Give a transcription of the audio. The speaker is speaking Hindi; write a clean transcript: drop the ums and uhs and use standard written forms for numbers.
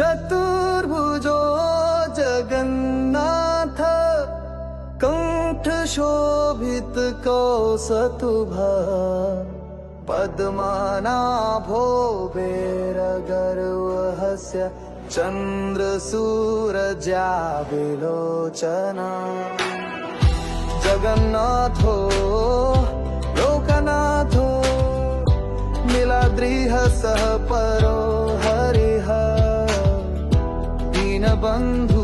चतुर्भुजो जगन्नाथ कंठ शोभित कौस्तुभः पद्मनाभो वैरगर्वहस्य चन्द्रसूरजाविलोचना जगन्नाथो लोकनाथो नीलाद्रिः सह परो हरिः दीनबन्धु